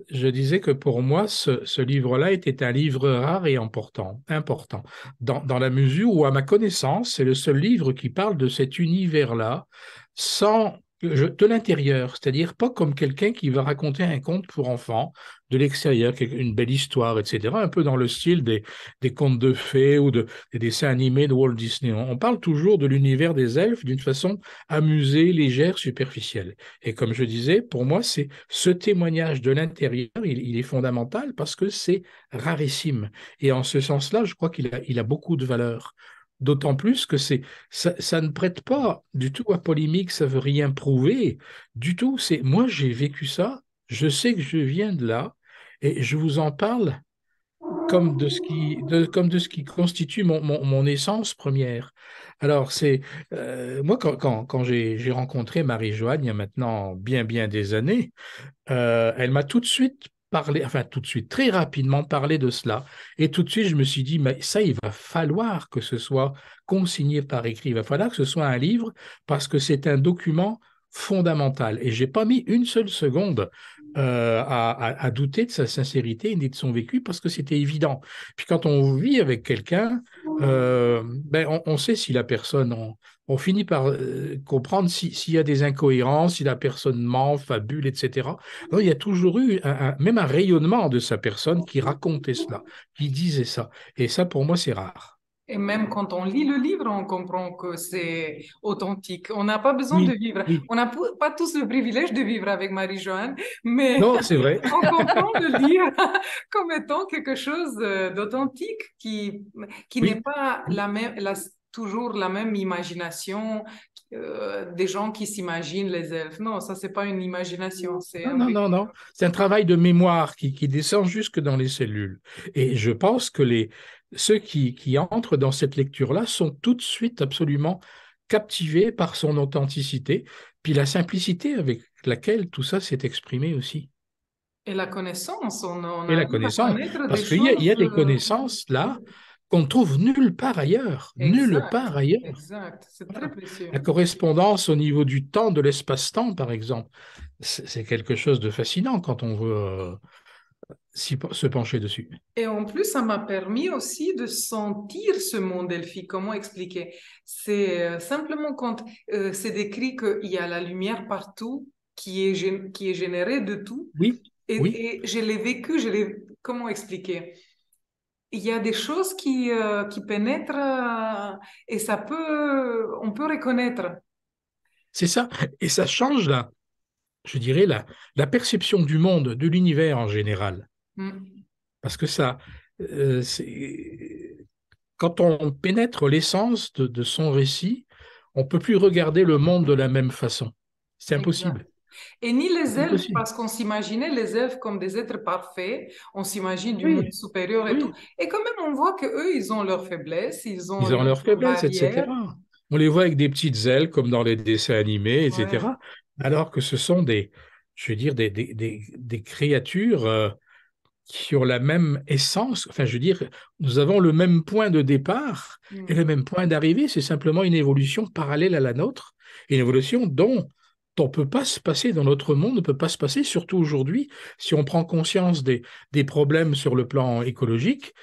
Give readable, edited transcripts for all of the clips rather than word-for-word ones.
Je disais que pour moi, ce livre-là était un livre rare et important, dans la mesure où, à ma connaissance, c'est le seul livre qui parle de cet univers-là de l'intérieur, c'est-à-dire pas comme quelqu'un qui va raconter un conte pour enfants, de l'extérieur, une belle histoire, etc., un peu dans le style des contes de fées ou des dessins animés de Walt Disney. On parle toujours de l'univers des elfes d'une façon amusée, légère, superficielle. Et comme je disais, pour moi, c'est ce témoignage de l'intérieur, il est fondamental parce que c'est rarissime. Et en ce sens-là, je crois il a beaucoup de valeur. D'autant plus que ça ne prête pas du tout à polémique, ça veut rien prouver du tout. Moi, j'ai vécu ça, je sais que je viens de là, et je vous en parle comme de ce qui constitue mon essence première. Alors, moi, quand j'ai rencontré Marie-Joanne, il y a maintenant bien des années, elle m'a tout de suite parlé, enfin tout de suite, très rapidement parlé de cela. Et tout de suite, je me suis dit, mais ça, il va falloir que ce soit consigné par écrit, il va falloir que ce soit un livre, parce que c'est un document fondamental. Et j'ai pas mis une seule seconde à douter de sa sincérité ni de son vécu, parce que c'était évident. Puis quand on vit avec quelqu'un, ben on sait si la personne, on finit par comprendre s'il y a des incohérences, si la personne ment, fabule, etc. Donc, il y a toujours eu même un rayonnement de sa personne qui racontait cela, qui disait ça. Et ça, pour moi, c'est rare. Et même quand on lit le livre, on comprend que c'est authentique. On n'a pas besoin de Oui, vivre. oui. On n'a pas tous le privilège de vivre avec Marie-Joanne, mais Non, c'est vrai. on comprend le livre comme étant quelque chose d'authentique qui n'est Oui. pas la même, toujours la même imagination des gens qui s'imaginent les elfes. Non, ça, c'est pas une imagination, c'est Non, un non, vécu. non, non. C'est un travail de mémoire qui descend jusque dans les cellules. Et je pense que ceux qui entrent dans cette lecture-là sont tout de suite absolument captivés par son authenticité, puis la simplicité avec laquelle tout ça s'est exprimé aussi. Et la connaissance, on Et la arrive à connaissance, connaître des parce il y choses. a des connaissances là qu'on ne trouve nulle Exact, part ailleurs. exact. C'est très Voilà. précieux. La correspondance au niveau du temps, de l'espace-temps, par exemple, c'est quelque chose de fascinant quand on veut se pencher dessus. Et en plus, ça m'a permis aussi de sentir ce monde elfique. Comment expliquer? C'est simplement quand c'est décrit qu'il y a la lumière partout qui est générée de tout. Oui, oui, Et je l'ai vécu, comment expliquer? Il y a des choses qui pénètrent et on peut reconnaître. c'est ça. Et ça change je dirais, la perception du monde, de l'univers en général. Mm. Parce que quand on pénètre l'essence de son récit, on peut plus regarder le monde de la même façon. C'est Exact. impossible. Et ni les C'est elfes, impossible. parce qu'on s'imaginait les elfes comme des êtres parfaits, on s'imagine du monde Oui, supérieur et tout. oui. Et quand même, on voit que eux, ils ont leurs faiblesses, ils ont Ils ont leurs leurs faiblesses, barrières. etc. On les voit avec des petites ailes, comme dans les dessins animés, Ouais. etc. Alors que ce sont je veux dire, des créatures qui ont la même essence. Enfin, je veux dire, nous avons le même point de départ et le Mm. même point d'arrivée. C'est simplement une évolution parallèle à la nôtre, une évolution dont on ne peut pas se passer dans notre monde, ne peut pas se passer, surtout aujourd'hui, si on prend conscience des problèmes sur le plan écologique.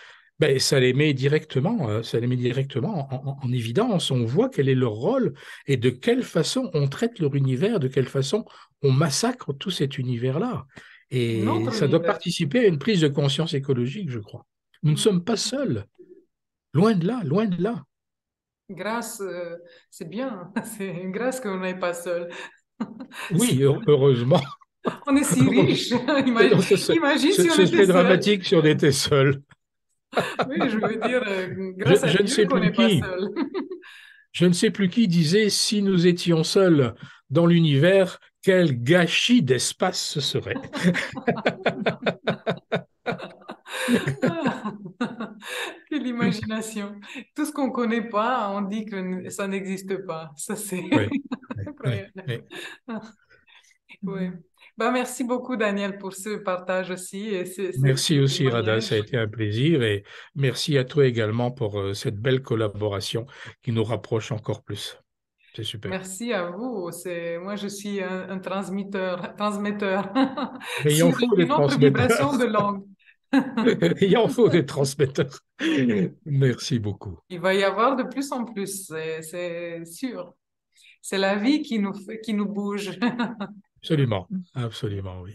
Ben, ça les met directement en évidence. On voit quel est leur rôle et de quelle façon on traite leur univers, de quelle façon on massacre tout cet univers-là. Et Et notre ça doit univers. participer à une prise de conscience écologique, je crois. Nous ne Mm. sommes pas seuls. Loin de là, loin de là. Grâce, c'est bien, c'est une grâce qu'on n'est pas seul. Oui, heureusement. On est si riche. Non, Imagine si on ce était serait seul. dramatique si on était seul. Oui, je veux dire, grâce à Je ne Dieu sais qu'on plus n'est pas qui, seul. je ne sais plus qui disait si nous étions seuls dans l'univers, quel gâchis d'espace ce serait. Quelle imagination. Tout ce qu'on ne connaît pas, on dit que ça n'existe pas. Ça, c'est Oui, oui, oui, incroyable. Oui. oui. Bah, merci beaucoup, Daniel, pour ce partage aussi et ce Merci aussi, Rada, ça a témoignage. été un plaisir et merci à toi également pour cette belle collaboration qui nous rapproche encore plus. C'est super. Merci à vous. Moi, je suis un transmetteur Mais il en sur faut des une autre vibration transmetteurs. de langue. Il en faut des transmetteurs. Merci beaucoup. Il va y avoir de plus en plus, c'est sûr. C'est la vie qui nous bouge. Absolument, absolument, oui.